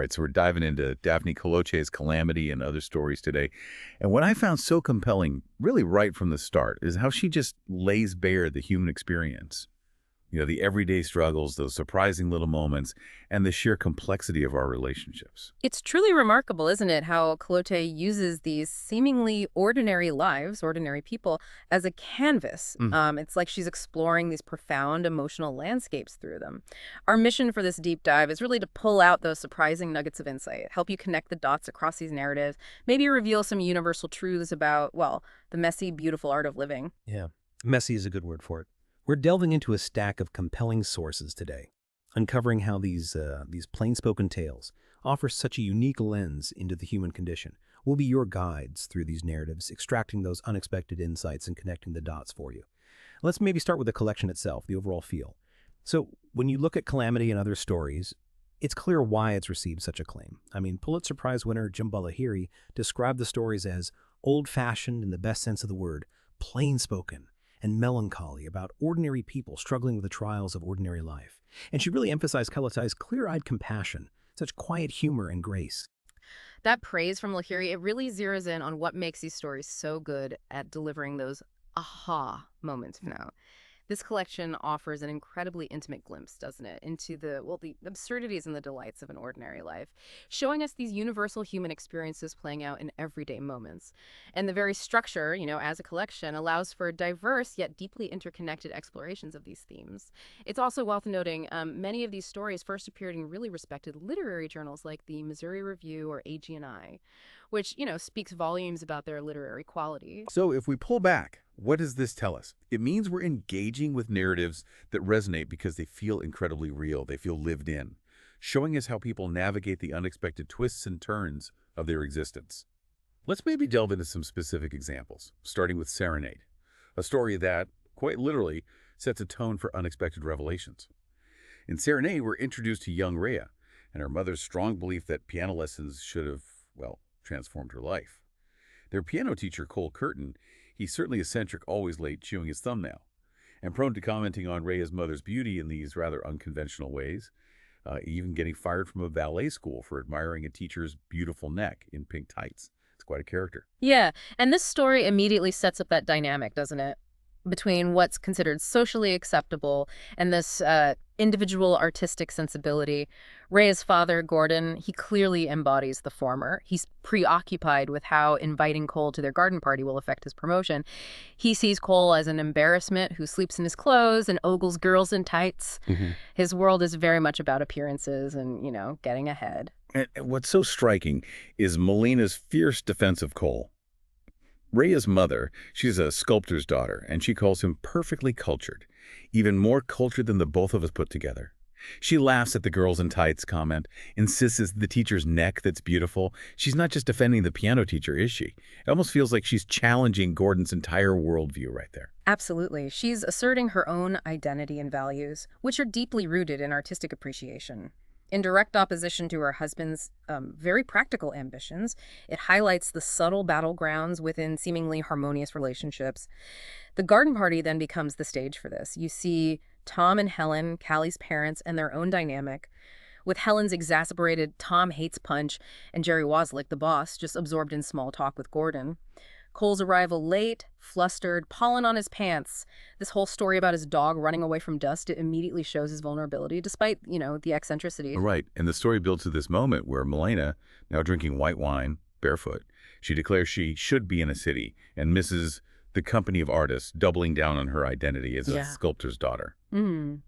right, so we're diving into Daphne Kalotay's Calamity and Other Stories today. And what I found so compelling, really right from the start, is how she just lays bare the human experience. The everyday struggles, those surprising little moments, and the sheer complexity of our relationships. It's truly remarkable, isn't it, how Kalotay uses these seemingly ordinary lives, ordinary people, as a canvas. Mm. It's like she's exploring these profound emotional landscapes through them. Our mission for this deep dive is really to pull out those surprising nuggets of insight, help you connect the dots across these narratives, maybe reveal some universal truths about, well, the messy, beautiful art of living. Yeah, messy is a good word for it. We're delving into a stack of compelling sources today, uncovering how these plain-spoken tales offer such a unique lens into the human condition. We'll be your guides through these narratives, extracting those unexpected insights and connecting the dots for you. Let's maybe start with the collection itself, the overall feel. So when you look at Calamity and Other Stories, it's clear why it's received such acclaim. I mean, Pulitzer Prize winner Jim Lahiri described the stories as old-fashioned in the best sense of the word, plain-spoken, and melancholy about ordinary people struggling with the trials of ordinary life. And she really emphasized Kalotay's clear-eyed compassion, such quiet humor and grace. That praise from Lahiri, it really zeroes in on what makes these stories so good at delivering those aha moments now. This collection offers an incredibly intimate glimpse, doesn't it, into the absurdities and the delights of an ordinary life, showing us these universal human experiences playing out in everyday moments. And the very structure, as a collection, allows for diverse yet deeply interconnected explorations of these themes. It's also worth noting many of these stories first appeared in really respected literary journals like the Missouri Review or AG&I, which, speaks volumes about their literary quality. So if we pull back, what does this tell us? It means we're engaging with narratives that resonate because they feel incredibly real, they feel lived in, showing us how people navigate the unexpected twists and turns of their existence. Let's maybe delve into some specific examples, starting with Serenade, a story that, quite literally, sets a tone for unexpected revelations. In Serenade, we're introduced to young Rhea and her mother's strong belief that piano lessons should have, transformed her life. Their piano teacher, Cole Curtin, he's certainly eccentric, always late, chewing his thumbnail, and prone to commenting on Rhea's mother's beauty in these rather unconventional ways, even getting fired from a ballet school for admiring a teacher's beautiful neck in pink tights. It's quite a character. Yeah, and this story immediately sets up that dynamic, doesn't it? Between what's considered socially acceptable and this individual artistic sensibility. Rhea's father, Gordon, he clearly embodies the former. He's preoccupied with how inviting Cole to their garden party will affect his promotion. He sees Cole as an embarrassment who sleeps in his clothes and ogles girls in tights. His world is very much about appearances and, getting ahead. And what's so striking is Melina's fierce defense of Cole. Rhea's mother, she's a sculptor's daughter, and she calls him perfectly cultured, even more cultured than the both of us put together. She laughs at the girls in tights comment, insists it's the teacher's neck that's beautiful. She's not just defending the piano teacher, is she? It almost feels like she's challenging Gordon's entire worldview right there. Absolutely. She's asserting her own identity and values, which are deeply rooted in artistic appreciation. In direct opposition to her husband's very practical ambitions, it highlights the subtle battlegrounds within seemingly harmonious relationships. The garden party then becomes the stage for this. You see Tom and Helen, Callie's parents, and their own dynamic, with Helen's exasperated Tom hates punch and Jerry Waslick, the boss, just absorbed in small talk with Gordon. Cole's arrival late, flustered, pollen on his pants. This whole story about his dog running away from dust, it immediately shows his vulnerability, despite, the eccentricity. Right, and the story builds to this moment where Melina, now drinking white wine, barefoot, she declares she should be in a city and misses the company of artists, doubling down on her identity as a sculptor's daughter. And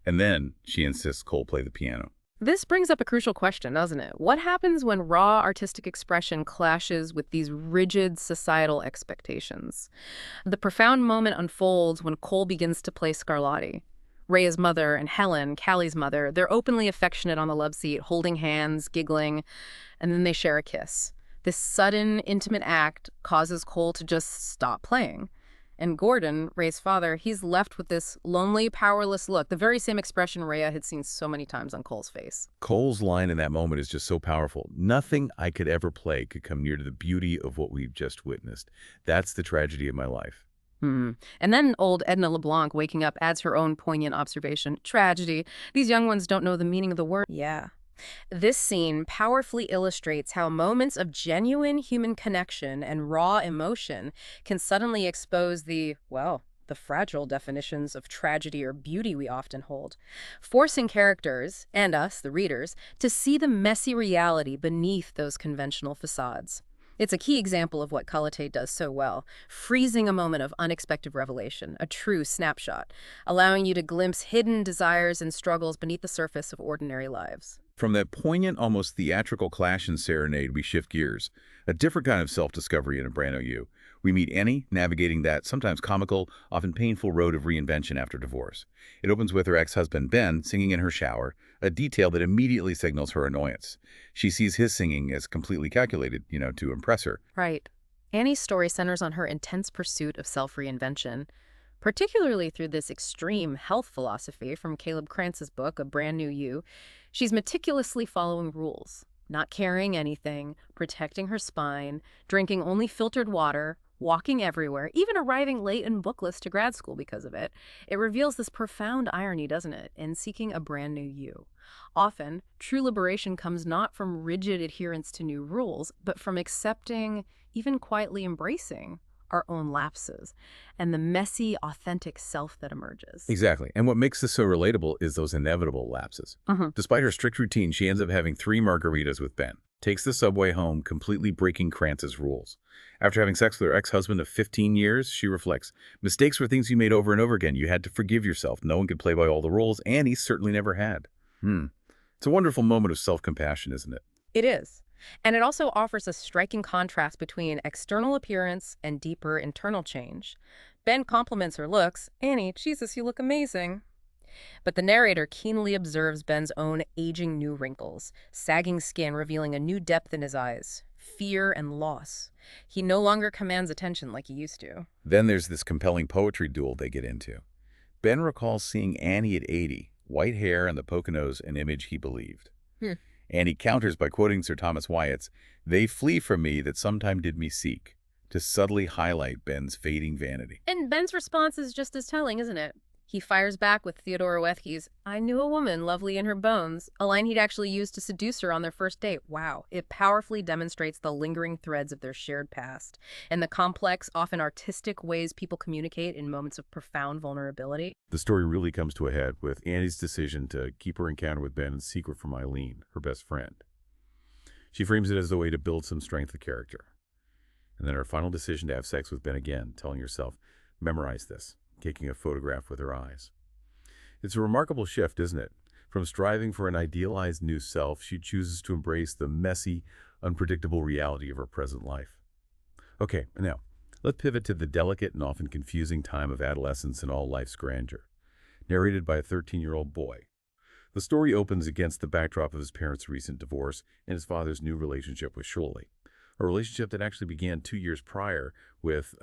then she insists Cole play the piano. This brings up a crucial question, doesn't it? What happens when raw artistic expression clashes with these rigid societal expectations? The profound moment unfolds when Cole begins to play Scarlatti. Rhea's mother and Helen, Callie's mother, they're openly affectionate on the love seat, holding hands, giggling, and then they share a kiss. This sudden, intimate act causes Cole to just stop playing. And Gordon, Rhea's father, he's left with this lonely, powerless look, the very same expression Rhea had seen so many times on Cole's face. Cole's line in that moment is just so powerful. Nothing I could ever play could come near to the beauty of what we've just witnessed. That's the tragedy of my life. And then old Edna LeBlanc, waking up, adds her own poignant observation. Tragedy. These young ones don't know the meaning of the word. Yeah. This scene powerfully illustrates how moments of genuine human connection and raw emotion can suddenly expose the fragile definitions of tragedy or beauty we often hold, forcing characters, and us, the readers, to see the messy reality beneath those conventional facades. It's a key example of what Kalotay does so well, freezing a moment of unexpected revelation, a true snapshot, allowing you to glimpse hidden desires and struggles beneath the surface of ordinary lives. From that poignant, almost theatrical clash and serenade, we shift gears. A different kind of self-discovery in A Brand New You. We meet Annie navigating that sometimes comical, often painful road of reinvention after divorce. It opens with her ex-husband Ben singing in her shower, a detail that immediately signals her annoyance. She sees his singing as completely calculated, to impress her. Right. Annie's story centers on her intense pursuit of self-reinvention, particularly through this extreme health philosophy from Caleb Krantz's book, A Brand New You. She's meticulously following rules, not carrying anything, protecting her spine, drinking only filtered water, walking everywhere, even arriving late and bookless to grad school because of it. It reveals this profound irony, doesn't it, in seeking a brand new you. Often, true liberation comes not from rigid adherence to new rules, but from accepting, even quietly embracing, our own lapses and the messy, authentic self that emerges. Exactly. And what makes this so relatable is those inevitable lapses. Despite her strict routine, she ends up having 3 margaritas with Ben, takes the subway home, completely breaking Krantz's rules. After having sex with her ex-husband of 15 years, she reflects, mistakes were things you made over and over again. You had to forgive yourself. No one could play by all the rules, and he certainly never had. It's a wonderful moment of self-compassion, isn't it? It is. And it also offers a striking contrast between external appearance and deeper internal change. Ben compliments her looks. Annie, Jesus, you look amazing. But the narrator keenly observes Ben's own aging new wrinkles, sagging skin revealing a new depth in his eyes, fear and loss. He no longer commands attention like he used to. Then there's this compelling poetry duel they get into. Ben recalls seeing Annie at 80, white hair and the Poconos, an image he believed. Annie counters by quoting Sir Thomas Wyatt's, "They flee from me that sometime did me seek," to subtly highlight Ben's fading vanity. And Ben's response is just as telling, isn't it? He fires back with Theodora Wethke's, "I knew a woman lovely in her bones," a line he'd actually used to seduce her on their first date. Wow. It powerfully demonstrates the lingering threads of their shared past and the complex, often artistic ways people communicate in moments of profound vulnerability. The story really comes to a head with Annie's decision to keep her encounter with Ben in secret from Eileen, her best friend. She frames it as a way to build some strength of character. And then her final decision to have sex with Ben again, telling herself, memorize this, taking a photograph with her eyes. It's a remarkable shift, isn't it? From striving for an idealized new self, she chooses to embrace the messy, unpredictable reality of her present life. Okay, now, let's pivot to the delicate and often confusing time of adolescence in all life's grandeur. Narrated by a 13-year-old boy. The story opens against the backdrop of his parents' recent divorce and his father's new relationship with Shirley, a relationship that actually began 2 years prior with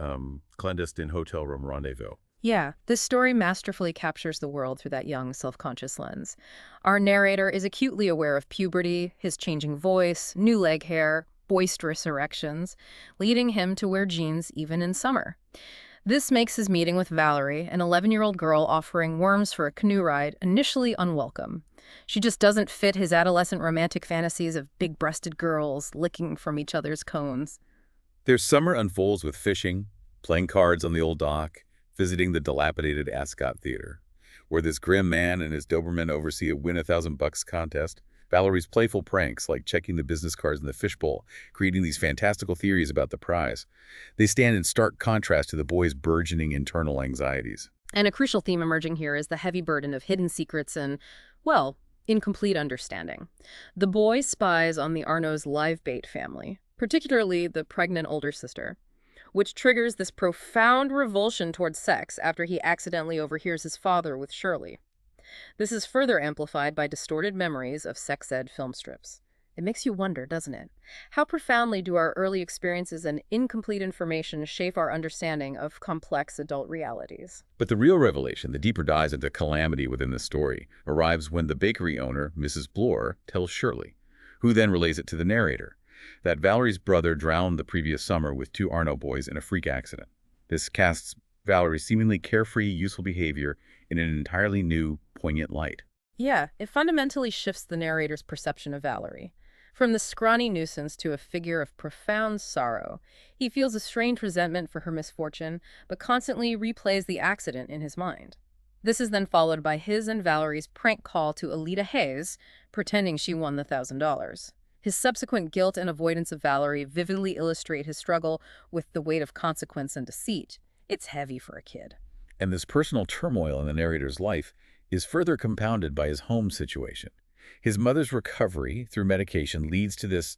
clandestine hotel room rendezvous. Yeah, this story masterfully captures the world through that young, self-conscious lens. Our narrator is acutely aware of puberty, his changing voice, new leg hair, boisterous erections, leading him to wear jeans even in summer. This makes his meeting with Valerie, an 11-year-old girl offering worms for a canoe ride, initially unwelcome. She just doesn't fit his adolescent romantic fantasies of big-breasted girls licking from each other's cones. Their summer unfolds with fishing, playing cards on the old dock, visiting the dilapidated Ascot Theater, where this grim man and his Doberman oversee a win-$1,000 contest. Valerie's playful pranks, like checking the business cards in the fishbowl, creating these fantastical theories about the prize. They stand in stark contrast to the boy's burgeoning internal anxieties. And a crucial theme emerging here is the heavy burden of hidden secrets and, well, incomplete understanding. The boy spies on the Arnaud's live bait family, particularly the pregnant older sister, which triggers this profound revulsion towards sex after he accidentally overhears his father with Shirley. This is further amplified by distorted memories of sex ed film strips. It makes you wonder, doesn't it? How profoundly do our early experiences and incomplete information shape our understanding of complex adult realities? But the real revelation, the deeper dives into calamity within the story, arrives when the bakery owner, Mrs. Bloor, tells Shirley, who then relays it to the narrator, that Valerie's brother drowned the previous summer with 2 Arnaud boys in a freak accident. This casts Valerie's seemingly carefree, useful behavior in an entirely new, poignant light. Yeah, it fundamentally shifts the narrator's perception of Valerie. From the scrawny nuisance to a figure of profound sorrow, he feels a strange resentment for her misfortune, but constantly replays the accident in his mind. This is then followed by his and Valerie's prank call to Alita Hayes, pretending she won the $1,000. His subsequent guilt and avoidance of Valerie vividly illustrate his struggle with the weight of consequence and deceit. It's heavy for a kid. And this personal turmoil in the narrator's life is further compounded by his home situation. His mother's recovery through medication leads to this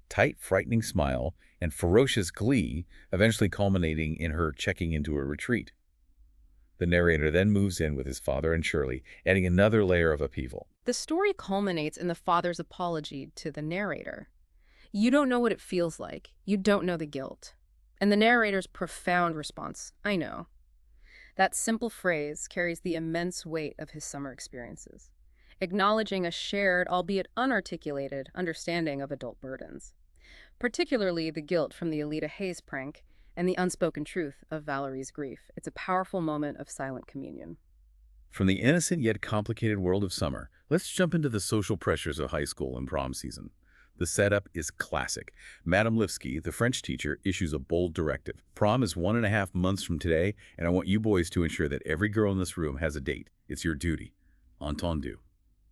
tight, frightening smile and ferocious glee, eventually culminating in her checking into a retreat. The narrator then moves in with his father and Shirley, adding another layer of upheaval. The story culminates in the father's apology to the narrator. You don't know what it feels like. You don't know the guilt. And the narrator's profound response, I know. That simple phrase carries the immense weight of his summer experiences, acknowledging a shared, albeit unarticulated, understanding of adult burdens, particularly the guilt from the Alita Hayes prank and the unspoken truth of Valerie's grief. It's a powerful moment of silent communion. From the innocent yet complicated world of summer, let's jump into the social pressures of high school and prom season. The setup is classic. Madame Lipsky, the French teacher, issues a bold directive. Prom is 1.5 months from today, and I want you boys to ensure that every girl in this room has a date. It's your duty. Entendu.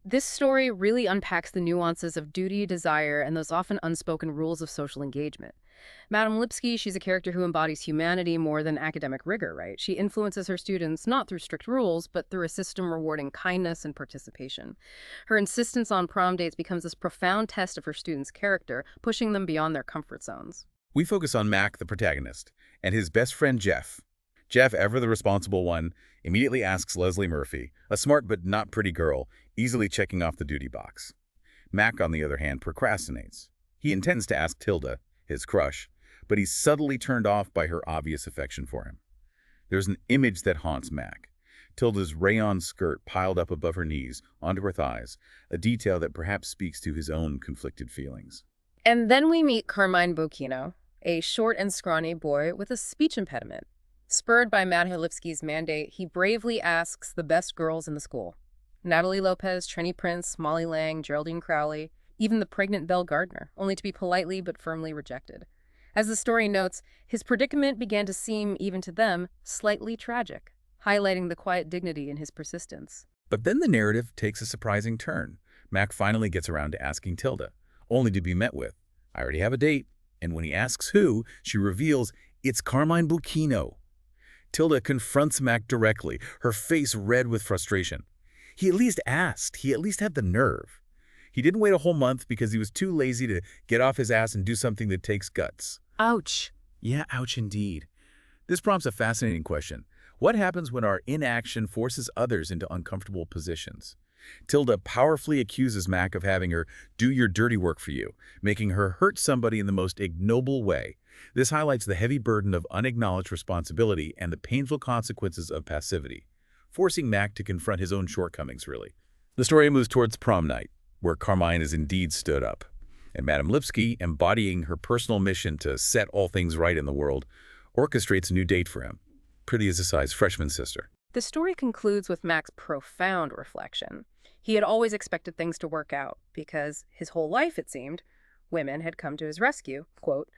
This story really unpacks the nuances of duty, desire, and those often unspoken rules of social engagement. Madame Lipsky, she's a character who embodies humanity more than academic rigor, right? She influences her students not through strict rules, but through a system rewarding kindness and participation. Her insistence on prom dates becomes this profound test of her students' character, pushing them beyond their comfort zones. We focus on Mac, the protagonist, and his best friend Jeff. Jeff, ever the responsible one, immediately asks Leslie Murphy, a smart but not pretty girl, easily checking off the duty box. Mac, on the other hand, procrastinates. He intends to ask Tilda, his crush, but he's subtly turned off by her obvious affection for him. There's an image that haunts Mac. Tilda's rayon skirt piled up above her knees, onto her thighs, a detail that perhaps speaks to his own conflicted feelings. And then we meet Carmine Bocchino, a short and scrawny boy with a speech impediment. Spurred by Madame Lipsky's mandate, he bravely asks the best girls in the school. Natalie Lopez, Trini Prince, Molly Lang, Geraldine Crowley, even the pregnant Belle Gardner, only to be politely but firmly rejected. As the story notes, his predicament began to seem, even to them, slightly tragic, highlighting the quiet dignity in his persistence. But then the narrative takes a surprising turn. Mac finally gets around to asking Tilda, only to be met with, I already have a date, and when he asks who, she reveals it's Carmine Bocchino. Tilda confronts Mac directly, her face red with frustration. He at least asked. He at least had the nerve. He didn't wait a whole month because he was too lazy to get off his ass and do something that takes guts. Ouch. Yeah, ouch indeed. This prompts a fascinating question. What happens when our inaction forces others into uncomfortable positions? Tilda powerfully accuses Mac of having her do your dirty work for you, making her hurt somebody in the most ignoble way. This highlights the heavy burden of unacknowledged responsibility and the painful consequences of passivity, forcing Mac to confront his own shortcomings, really. The story moves towards prom night, where Carmine is indeed stood up, and Madame Lipsky, embodying her personal mission to set all things right in the world, orchestrates a new date for him, pretty as a size freshman sister. The story concludes with Mac's profound reflection. He had always expected things to work out because his whole life, it seemed, women had come to his rescue. Quote,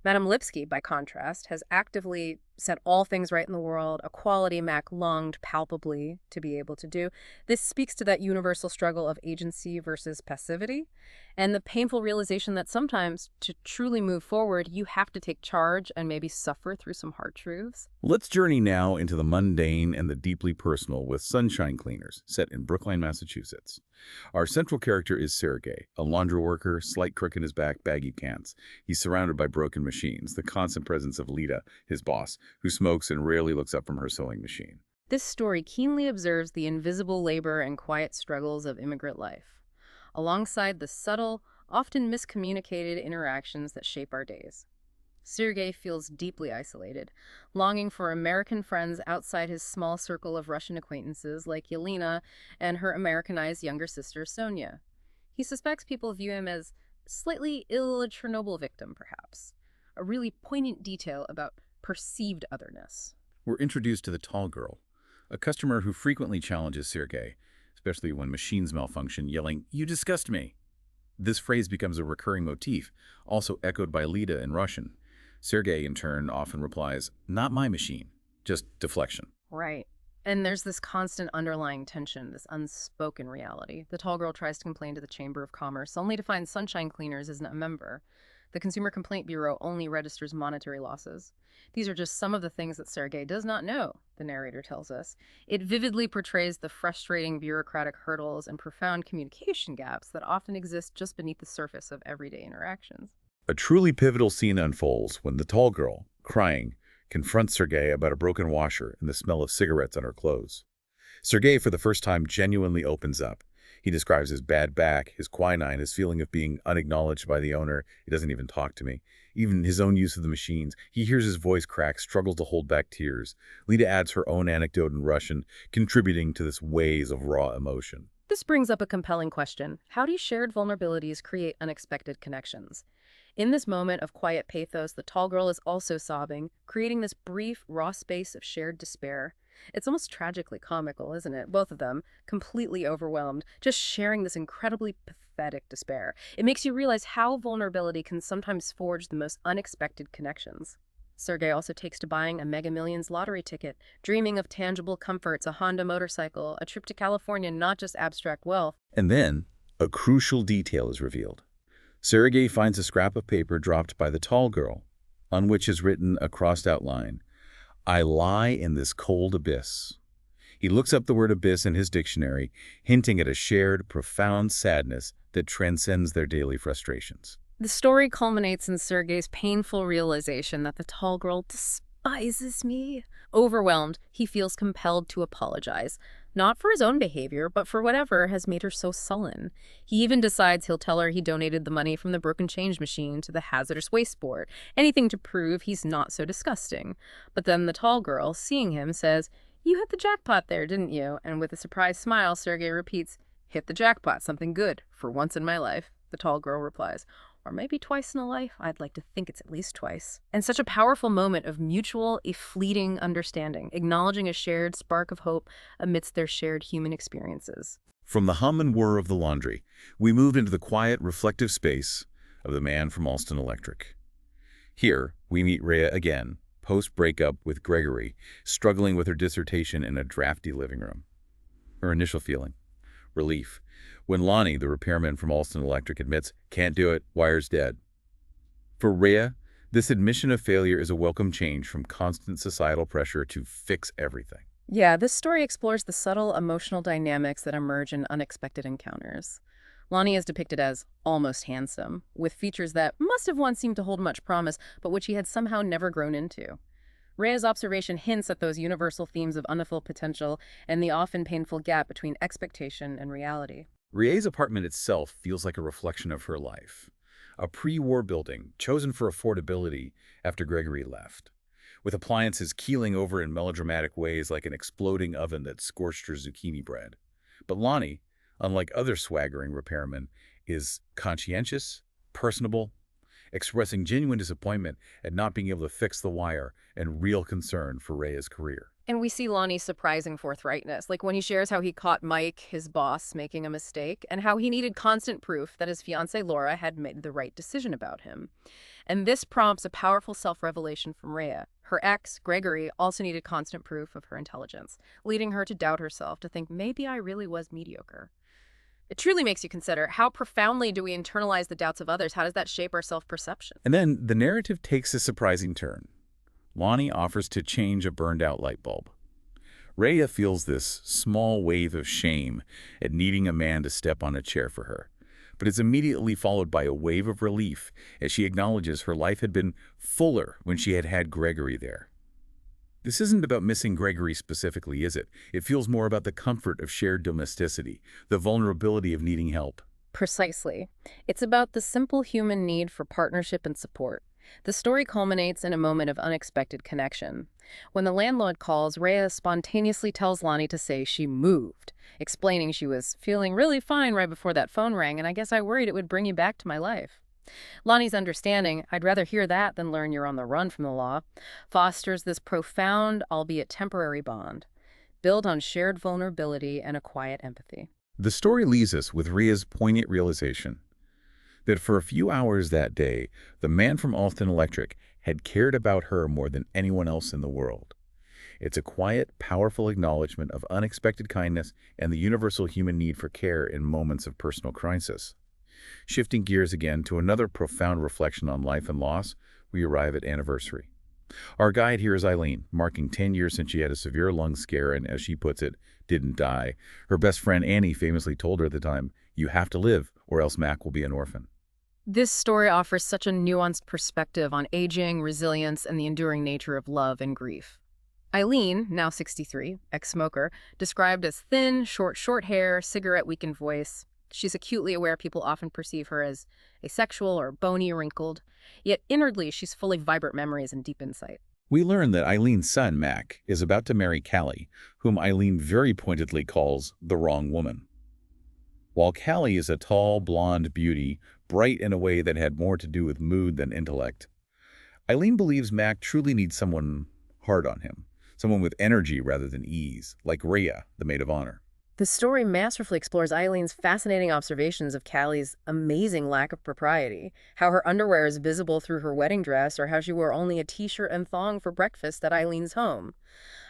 Madame Lipsky, by contrast, has actively set all things right in the world, a quality Mac longed palpably to be able to do. This speaks to that universal struggle of agency versus passivity, and the painful realization that sometimes, to truly move forward, you have to take charge and maybe suffer through some hard truths. Let's journey now into the mundane and the deeply personal with Sunshine Cleaners, set in Brookline, Massachusetts. Our central character is Sergei, a laundry worker, slight crook in his back, baggy pants. He's surrounded by broken machines, the constant presence of Lita, his boss, who smokes and rarely looks up from her sewing machine. This story keenly observes the invisible labor and quiet struggles of immigrant life, alongside the subtle, often miscommunicated interactions that shape our days. Sergei feels deeply isolated, longing for American friends outside his small circle of Russian acquaintances like Yelena and her Americanized younger sister Sonia. He suspects people view him as slightly ill a Chernobyl victim, perhaps, a really poignant detail about perceived otherness. We're introduced to the tall girl, a customer who frequently challenges Sergei, especially when machines malfunction, yelling, "You disgust me." This phrase becomes a recurring motif, also echoed by Lida in Russian. Sergei, in turn, often replies, "Not my machine," just deflection. Right. And there's this constant underlying tension, this unspoken reality. The tall girl tries to complain to the Chamber of Commerce, only to find Sunshine Cleaners isn't a member. The Consumer Complaint Bureau only registers monetary losses. These are just some of the things that Sergei does not know, the narrator tells us. It vividly portrays the frustrating bureaucratic hurdles and profound communication gaps that often exist just beneath the surface of everyday interactions. A truly pivotal scene unfolds when the tall girl, crying, confronts Sergei about a broken washer and the smell of cigarettes on her clothes. Sergei, for the first time, genuinely opens up. He describes his bad back, his quinine, his feeling of being unacknowledged by the owner. He doesn't even talk to me. Even his own use of the machines. He hears his voice crack, struggles to hold back tears. Lida adds her own anecdote in Russian, contributing to this waves of raw emotion. This brings up a compelling question. How do shared vulnerabilities create unexpected connections? In this moment of quiet pathos, the tall girl is also sobbing, creating this brief, raw space of shared despair. It's almost tragically comical, isn't it? Both of them, completely overwhelmed, just sharing this incredibly pathetic despair. It makes you realize how vulnerability can sometimes forge the most unexpected connections. Sergei also takes to buying a Mega Millions lottery ticket, dreaming of tangible comforts, a Honda motorcycle, a trip to California, not just abstract wealth. And then, a crucial detail is revealed. Sergei finds a scrap of paper dropped by the tall girl, on which is written a crossed-out line, "I lie in this cold abyss." He looks up the word abyss in his dictionary, hinting at a shared, profound sadness that transcends their daily frustrations. The story culminates in Sergei's painful realization that the tall girl despises me. Overwhelmed, he feels compelled to apologize, not for his own behavior, but for whatever has made her so sullen. He even decides he'll tell her he donated the money from the broken change machine to the hazardous waste board, anything to prove he's not so disgusting. But then the tall girl, seeing him, says, "You hit the jackpot there, didn't you?" And with a surprised smile, Sergei repeats, "Hit the jackpot, something good, for once in my life." The tall girl replies, "Or maybe twice in a life. I'd like to think it's at least twice." And such a powerful moment of mutual, if fleeting, understanding, acknowledging a shared spark of hope amidst their shared human experiences. From the hum and whir of the laundry, we move into the quiet, reflective space of the man from Alston Electric. Here, we meet Rhea again, post-breakup with Gregory, struggling with her dissertation in a drafty living room. Her initial feeling? Relief. When Lonnie, the repairman from Alston Electric, admits, "Can't do it, wire's dead." For Rhea, this admission of failure is a welcome change from constant societal pressure to fix everything. Yeah, this story explores the subtle emotional dynamics that emerge in unexpected encounters. Lonnie is depicted as almost handsome, with features that must have once seemed to hold much promise, but which he had somehow never grown into. Rhea's observation hints at those universal themes of unfulfilled potential and the often painful gap between expectation and reality. Rhea's apartment itself feels like a reflection of her life. A pre-war building, chosen for affordability after Gregory left, with appliances keeling over in melodramatic ways like an exploding oven that scorched her zucchini bread. But Lonnie, unlike other swaggering repairmen, is conscientious, personable, expressing genuine disappointment at not being able to fix the wire and real concern for Rhea's career. And we see Lonnie's surprising forthrightness, like when he shares how he caught Mike, his boss, making a mistake, and how he needed constant proof that his fiancée Laura had made the right decision about him. And this prompts a powerful self-revelation from Rhea. Her ex, Gregory, also needed constant proof of her intelligence, leading her to doubt herself, to think, maybe I really was mediocre. It truly makes you consider, how profoundly do we internalize the doubts of others? How does that shape our self-perception? And then the narrative takes a surprising turn. Lonnie offers to change a burned-out light bulb. Rhea feels this small wave of shame at needing a man to step on a chair for her, but it's immediately followed by a wave of relief as she acknowledges her life had been fuller when she had had Gregory there. This isn't about missing Gregory specifically, is it? It feels more about the comfort of shared domesticity, the vulnerability of needing help. Precisely. It's about the simple human need for partnership and support. The story culminates in a moment of unexpected connection. When the landlord calls, Rhea spontaneously tells Lonnie to say she moved, explaining she was feeling really fine right before that phone rang, and I guess I worried it would bring you back to my life. Lonnie's understanding, "I'd rather hear that than learn you're on the run from the law," fosters this profound, albeit temporary bond. build on shared vulnerability and a quiet empathy. The story leaves us with Ria's poignant realization that for a few hours that day, the man from Alston Electric had cared about her more than anyone else in the world. It's a quiet, powerful acknowledgement of unexpected kindness and the universal human need for care in moments of personal crisis. Shifting gears again to another profound reflection on life and loss, we arrive at anniversary. Our guide here is Eileen, marking 10 years since she had a severe lung scare and, as she puts it, didn't die. Her best friend Annie famously told her at the time, "You have to live, or else Mac will be an orphan." This story offers such a nuanced perspective on aging, resilience, and the enduring nature of love and grief. Eileen, now 63, ex-smoker, described as thin, short hair, cigarette-weakened voice. She's acutely aware people often perceive her as asexual or bony or wrinkled, yet inwardly she's full of vibrant memories and deep insight. We learn that Eileen's son, Mac, is about to marry Callie, whom Eileen very pointedly calls the wrong woman. While Callie is a tall, blonde beauty, bright in a way that had more to do with mood than intellect, Eileen believes Mac truly needs someone hard on him, someone with energy rather than ease, like Rhea, the maid of honor. The story masterfully explores Eileen's fascinating observations of Callie's amazing lack of propriety, how her underwear is visible through her wedding dress, or how she wore only a t-shirt and thong for breakfast at Eileen's home.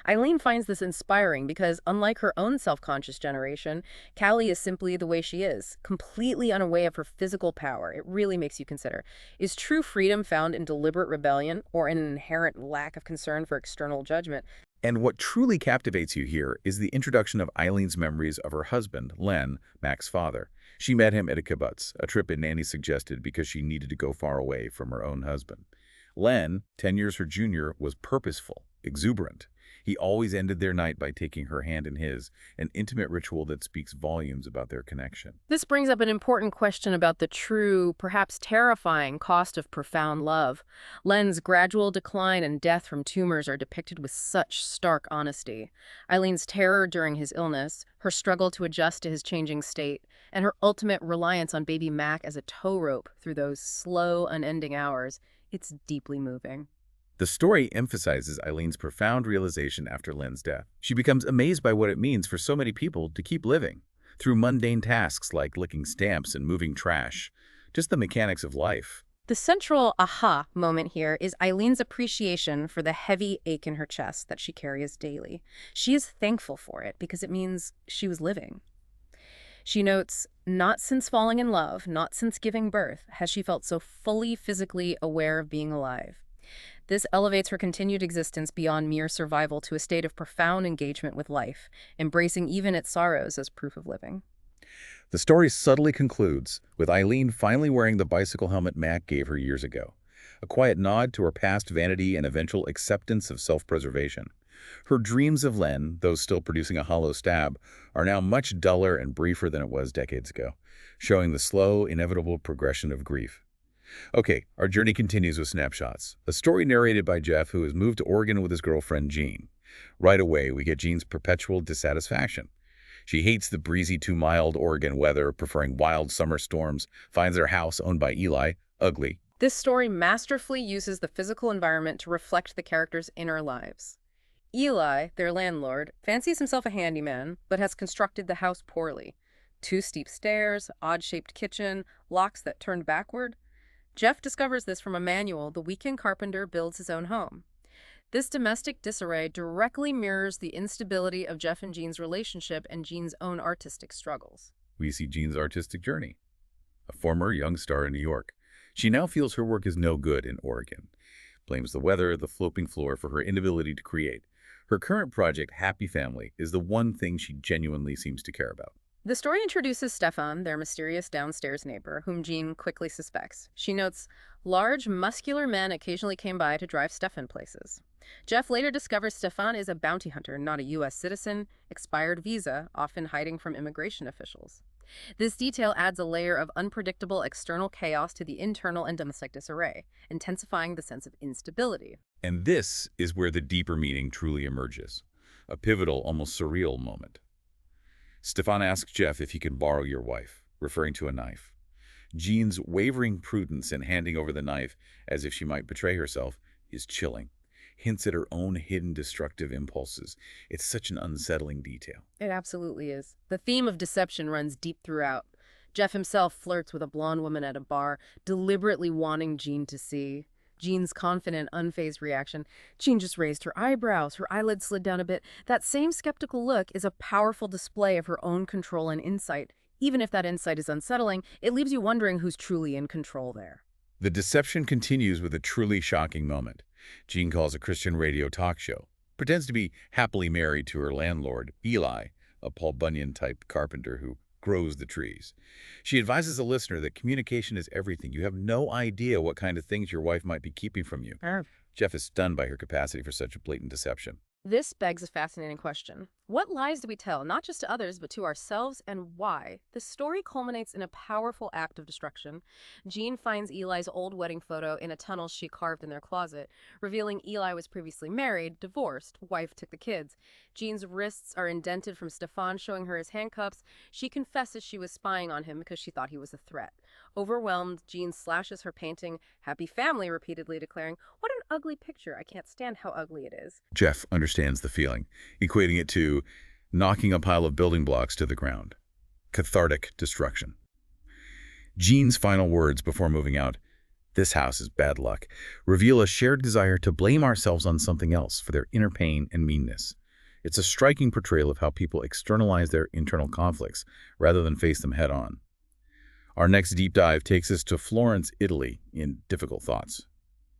Eileen finds this inspiring because, unlike her own self-conscious generation, Callie is simply the way she is, completely unaware of her physical power. It really makes you consider, is true freedom found in deliberate rebellion or in an inherent lack of concern for external judgment? And what truly captivates you here is the introduction of Eileen's memories of her husband, Len, Mac's father. She met him at a kibbutz, a trip Nanny suggested because she needed to go far away from her own husband. Len, 10 years her junior, was purposeful, exuberant. He always ended their night by taking her hand in his, an intimate ritual that speaks volumes about their connection. This brings up an important question about the true, perhaps terrifying, cost of profound love. Len's gradual decline and death from tumors are depicted with such stark honesty. Eileen's terror during his illness, her struggle to adjust to his changing state, and her ultimate reliance on baby Mac as a tow rope through those slow, unending hours, it's deeply moving. The story emphasizes Eileen's profound realization after Len's death. She becomes amazed by what it means for so many people to keep living, through mundane tasks like licking stamps and moving trash, just the mechanics of life. The central aha moment here is Eileen's appreciation for the heavy ache in her chest that she carries daily. She is thankful for it because it means she was living. She notes, not since falling in love, not since giving birth, has she felt so fully physically aware of being alive. This elevates her continued existence beyond mere survival to a state of profound engagement with life, embracing even its sorrows as proof of living. The story subtly concludes with Eileen finally wearing the bicycle helmet Mac gave her years ago, a quiet nod to her past vanity and eventual acceptance of self-preservation. Her dreams of Len, though still producing a hollow stab, are now much duller and briefer than it was decades ago, showing the slow, inevitable progression of grief. Okay, our journey continues with snapshots. A story narrated by Jeff, who has moved to Oregon with his girlfriend, Jean. Right away, we get Jean's perpetual dissatisfaction. She hates the breezy to mild Oregon weather, preferring wild summer storms, finds her house, owned by Eli, ugly. This story masterfully uses the physical environment to reflect the characters' inner lives. Eli, their landlord, fancies himself a handyman, but has constructed the house poorly. 2 steep stairs, odd-shaped kitchen, locks that turned backward. Jeff discovers this from a manual The Weekend Carpenter Builds His Own Home. This domestic disarray directly mirrors the instability of Jeff and Jean's relationship and Jean's own artistic struggles. We see Jean's artistic journey. A former young star in New York, she now feels her work is no good in Oregon. Blames the weather, the sloping floor for her inability to create. Her current project, Happy Family, is the one thing she genuinely seems to care about. The story introduces Stefan, their mysterious downstairs neighbor, whom Jean quickly suspects. She notes, large, muscular men occasionally came by to drive Stefan places. Jeff later discovers Stefan is a bounty hunter, not a U.S. citizen, expired visa, often hiding from immigration officials. This detail adds a layer of unpredictable external chaos to the internal and domestic disarray, intensifying the sense of instability. And this is where the deeper meaning truly emerges, a pivotal, almost surreal moment. Stefan asks Jeff if he can borrow your wife, referring to a knife. Jean's wavering prudence in handing over the knife, as if she might betray herself, is chilling. hints at her own hidden destructive impulses. It's such an unsettling detail. It absolutely is. The theme of deception runs deep throughout. Jeff himself flirts with a blonde woman at a bar, deliberately wanting Jean to see. Jean's confident, unfazed reaction. Jean just raised her eyebrows, her eyelids slid down a bit. That same skeptical look is a powerful display of her own control and insight. Even if that insight is unsettling, it leaves you wondering who's truly in control there. The deception continues with a truly shocking moment. Jean calls a Christian radio talk show, pretends to be happily married to her landlord, Eli, a Paul Bunyan-type carpenter who grows the trees. She advises the listener that communication is everything. You have no idea what kind of things your wife might be keeping from you. Jeff is stunned by her capacity for such a blatant deception. This begs a fascinating question. What lies do we tell, not just to others, but to ourselves, and why? The story culminates in a powerful act of destruction. Jean finds Eli's old wedding photo in a tunnel she carved in their closet, revealing Eli was previously married, divorced, wife took the kids. Jean's wrists are indented from Stefan showing her his handcuffs. She confesses she was spying on him because she thought he was a threat. Overwhelmed, Jean slashes her painting, Happy Family, repeatedly declaring, "What an ugly picture. I can't stand how ugly it is." Jeff understands the feeling, equating it to knocking a pile of building blocks to the ground. Cathartic destruction. Jean's final words before moving out, "This house is bad luck," reveal a shared desire to blame ourselves on something else for their inner pain and meanness. It's a striking portrayal of how people externalize their internal conflicts rather than face them head-on. Our next deep dive takes us to Florence, Italy, in Difficult Thoughts.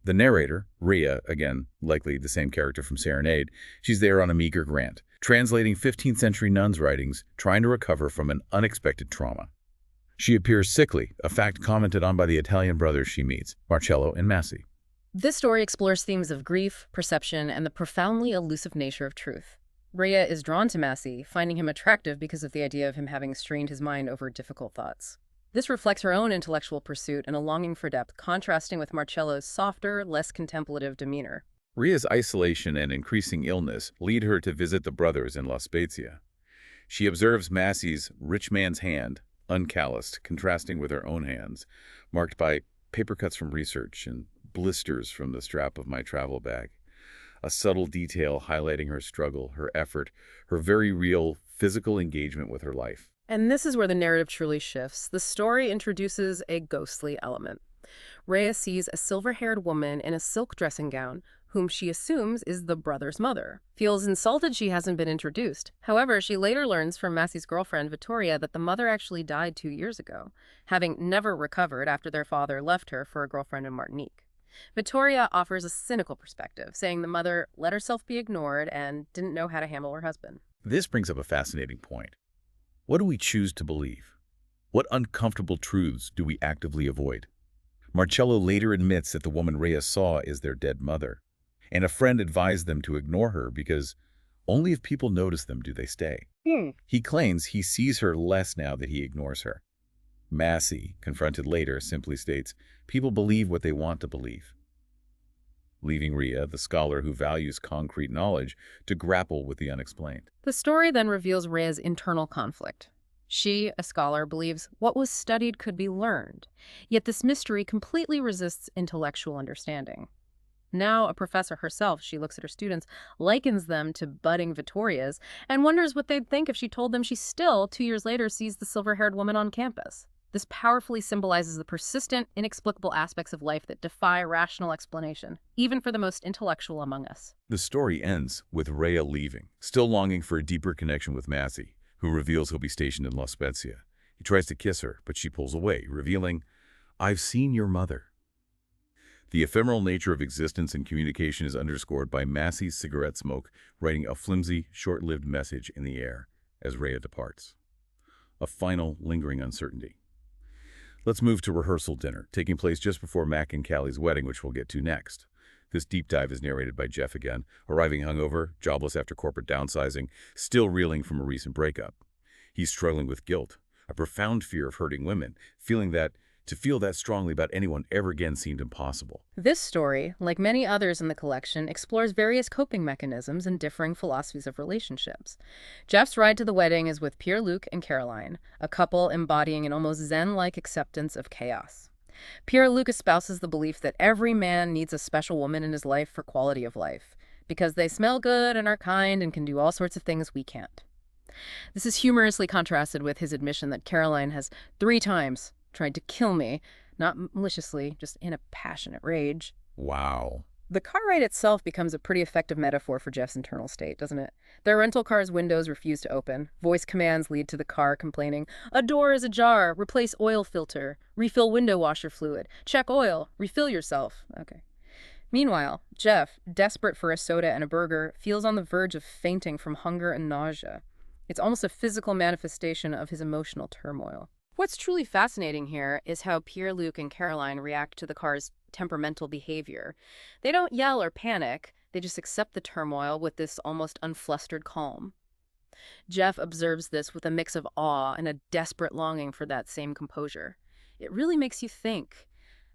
The narrator, Rhea, again, likely the same character from Serenade, she's there on a meager grant, translating 15th century nuns' writings, trying to recover from an unexpected trauma. She appears sickly, a fact commented on by the Italian brothers she meets, Marcello and Massi. This story explores themes of grief, perception, and the profoundly elusive nature of truth. Rhea is drawn to Massi, finding him attractive because of the idea of him having strained his mind over difficult thoughts. This reflects her own intellectual pursuit and a longing for depth, contrasting with Marcello's softer, less contemplative demeanor. Rhea's isolation and increasing illness lead her to visit the brothers in La Spezia. She observes Massi's rich man's hand, uncalloused, contrasting with her own hands, marked by paper cuts from research and blisters from the strap of my travel bag. A subtle detail highlighting her struggle, her effort, her very real physical engagement with her life. And this is where the narrative truly shifts. The story introduces a ghostly element. Rhea sees a silver-haired woman in a silk dressing gown, whom she assumes is the brother's mother. Feels insulted she hasn't been introduced. However, she later learns from Massi's girlfriend, Vittoria, that the mother actually died 2 years ago, having never recovered after their father left her for a girlfriend in Martinique. Vittoria offers a cynical perspective, saying the mother let herself be ignored and didn't know how to handle her husband. This brings up a fascinating point. What do we choose to believe? What uncomfortable truths do we actively avoid? Marcello later admits that the woman Rhea saw is their dead mother, and a friend advised them to ignore her because only if people notice them do they stay. He claims he sees her less now that he ignores her. Massi, confronted later, simply states, "People believe what they want to believe," leaving Rhea, the scholar who values concrete knowledge, to grapple with the unexplained. The story then reveals Rhea's internal conflict. She, a scholar, believes what was studied could be learned, yet this mystery completely resists intellectual understanding. Now, a professor herself, she looks at her students, likens them to budding Vittorias, and wonders what they'd think if she told them she still, 2 years later, sees the silver-haired woman on campus. This powerfully symbolizes the persistent, inexplicable aspects of life that defy rational explanation, even for the most intellectual among us. The story ends with Rhea leaving, still longing for a deeper connection with Massi, who reveals he'll be stationed in La Spezia. He tries to kiss her, but she pulls away, revealing, "I've seen your mother." The ephemeral nature of existence and communication is underscored by Massi's cigarette smoke, writing a flimsy, short-lived message in the air as Rhea departs. A final, lingering uncertainty. Let's move to rehearsal dinner, taking place just before Mac and Callie's wedding, which we'll get to next. This deep dive is narrated by Jeff again, arriving hungover, jobless after corporate downsizing, still reeling from a recent breakup. He's struggling with guilt, a profound fear of hurting women, feeling that to feel that strongly about anyone ever again seemed impossible. This story, like many others in the collection, explores various coping mechanisms and differing philosophies of relationships. Jeff's ride to the wedding is with Pierre-Luc and Caroline, a couple embodying an almost Zen-like acceptance of chaos. Pierre-Luc espouses the belief that every man needs a special woman in his life for quality of life, because they smell good and are kind and can do all sorts of things we can't. This is humorously contrasted with his admission that Caroline has 3 times tried to kill me, not maliciously, just in a passionate rage. Wow. The car ride itself becomes a pretty effective metaphor for Jeff's internal state, doesn't it? Their rental car's windows refuse to open. Voice commands lead to the car complaining, "A door is ajar, replace oil filter, refill window washer fluid, check oil, refill yourself." Okay. Meanwhile, Jeff, desperate for a soda and a burger, feels on the verge of fainting from hunger and nausea. It's almost a physical manifestation of his emotional turmoil. What's truly fascinating here is how Pierre-Luc and Caroline react to the car's temperamental behavior. They don't yell or panic, they just accept the turmoil with this almost unflustered calm. Jeff observes this with a mix of awe and a desperate longing for that same composure. It really makes you think.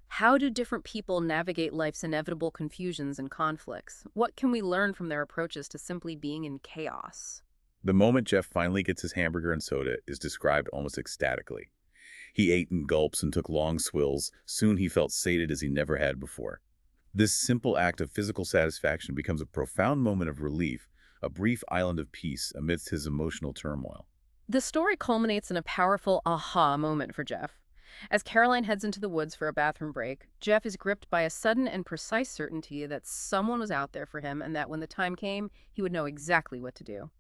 How do different people navigate life's inevitable confusions and conflicts? What can we learn from their approaches to simply being in chaos? The moment Jeff finally gets his hamburger and soda is described almost ecstatically. He ate in gulps and took long swills. Soon he felt sated as he never had before. This simple act of physical satisfaction becomes a profound moment of relief, a brief island of peace amidst his emotional turmoil. The story culminates in a powerful aha moment for Jeff. As Caroline heads into the woods for a bathroom break, Jeff is gripped by a sudden and precise certainty that someone was out there for him and that when the time came, he would know exactly what to do.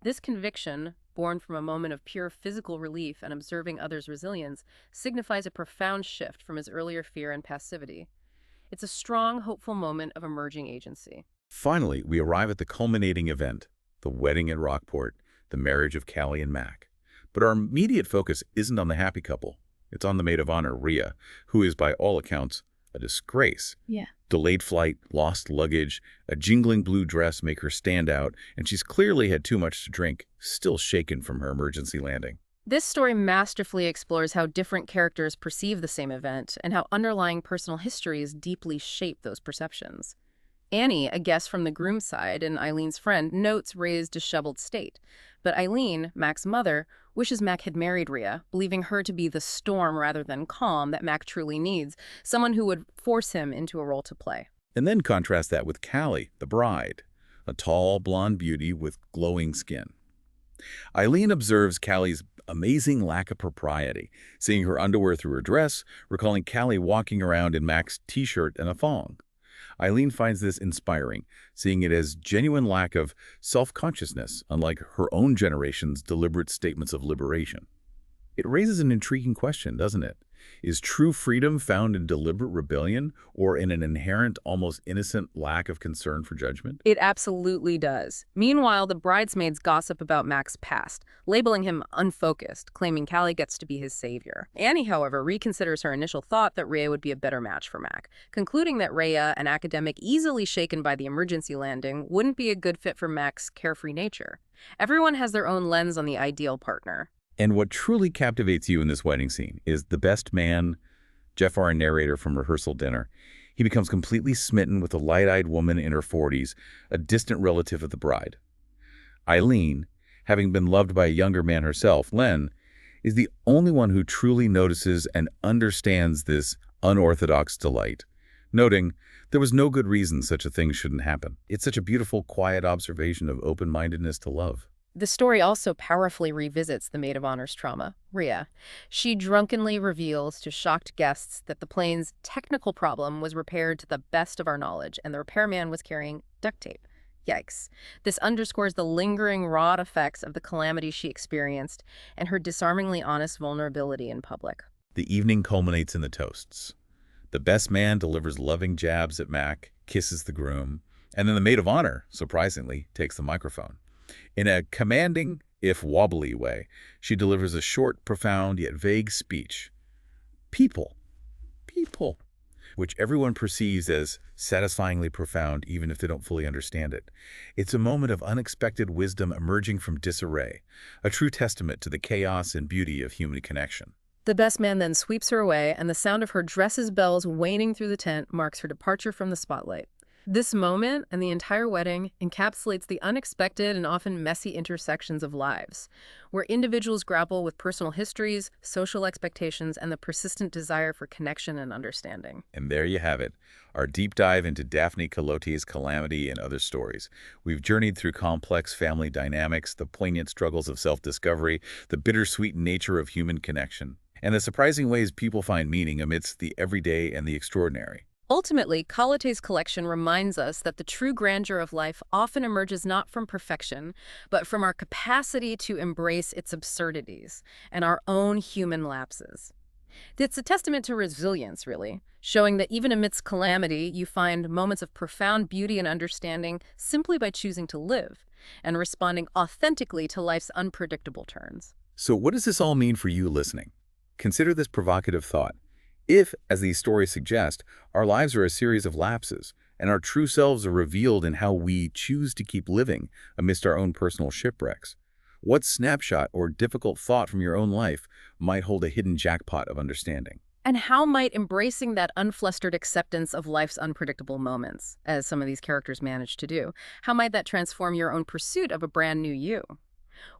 This conviction, born from a moment of pure physical relief and observing others' resilience, signifies a profound shift from his earlier fear and passivity. It's a strong, hopeful moment of emerging agency. Finally, we arrive at the culminating event, the wedding at Rockport, the marriage of Callie and Mac. But our immediate focus isn't on the happy couple. It's on the maid of honor, Rhea, who is, by all accounts, a disgrace. Yeah. Delayed flight, lost luggage, a jingling blue dress make her stand out, and she's clearly had too much to drink, still shaken from her emergency landing. This story masterfully explores how different characters perceive the same event and how underlying personal histories deeply shape those perceptions. Annie, a guest from the groom's side and Eileen's friend, notes Rhea's disheveled state. But Eileen, Mac's mother, wishes Mac had married Rhea, believing her to be the storm rather than calm that Mac truly needs, someone who would force him into a role to play. And then contrast that with Callie, the bride, a tall, blonde beauty with glowing skin. Eileen observes Callie's amazing lack of propriety, seeing her underwear through her dress, recalling Callie walking around in Mac's t-shirt and a thong. Eileen finds this inspiring, seeing it as genuine lack of self-consciousness, unlike her own generation's deliberate statements of liberation. It raises an intriguing question, doesn't it? Is true freedom found in deliberate rebellion or in an inherent, almost innocent lack of concern for judgment? It absolutely does. Meanwhile, the bridesmaids gossip about Mac's past, labeling him unfocused, claiming Callie gets to be his savior. Annie, however, reconsiders her initial thought that Rhea would be a better match for Mac, concluding that Rhea, an academic easily shaken by the emergency landing, wouldn't be a good fit for Mac's carefree nature. Everyone has their own lens on the ideal partner. And what truly captivates you in this wedding scene is the best man, Jeff, our narrator from rehearsal dinner. He becomes completely smitten with a light-eyed woman in her 40s, a distant relative of the bride. Eileen, having been loved by a younger man herself, Len, is the only one who truly notices and understands this unorthodox delight, noting there was no good reason such a thing shouldn't happen. It's such a beautiful, quiet observation of open-mindedness to love. The story also powerfully revisits the maid of honor's trauma, Rhea. She drunkenly reveals to shocked guests that the plane's technical problem was repaired to the best of our knowledge, and the repairman was carrying duct tape. Yikes. This underscores the lingering, raw effects of the calamity she experienced and her disarmingly honest vulnerability in public. The evening culminates in the toasts. The best man delivers loving jabs at Mac, kisses the groom, and then the maid of honor, surprisingly, takes the microphone. In a commanding, if wobbly way, she delivers a short, profound, yet vague speech. People, which everyone perceives as satisfyingly profound even if they don't fully understand it. It's a moment of unexpected wisdom emerging from disarray, a true testament to the chaos and beauty of human connection. The best man then sweeps her away, and the sound of her dress's bells waning through the tent marks her departure from the spotlight. This moment and the entire wedding encapsulates the unexpected and often messy intersections of lives, where individuals grapple with personal histories, social expectations, and the persistent desire for connection and understanding. And there you have it, our deep dive into Daphne Kalotay's Calamity and Other Stories. We've journeyed through complex family dynamics, the poignant struggles of self-discovery, the bittersweet nature of human connection, and the surprising ways people find meaning amidst the everyday and the extraordinary. Ultimately, Kalotay's collection reminds us that the true grandeur of life often emerges not from perfection, but from our capacity to embrace its absurdities and our own human lapses. It's a testament to resilience, really, showing that even amidst calamity, you find moments of profound beauty and understanding simply by choosing to live and responding authentically to life's unpredictable turns. So what does this all mean for you listening? Consider this provocative thought. If, as these stories suggest, our lives are a series of lapses, and our true selves are revealed in how we choose to keep living amidst our own personal shipwrecks, what snapshot or difficult thought from your own life might hold a hidden jackpot of understanding? And how might embracing that unflustered acceptance of life's unpredictable moments, as some of these characters manage to do, how might that transform your own pursuit of a brand new you?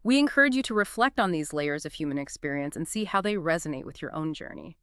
We encourage you to reflect on these layers of human experience and see how they resonate with your own journey.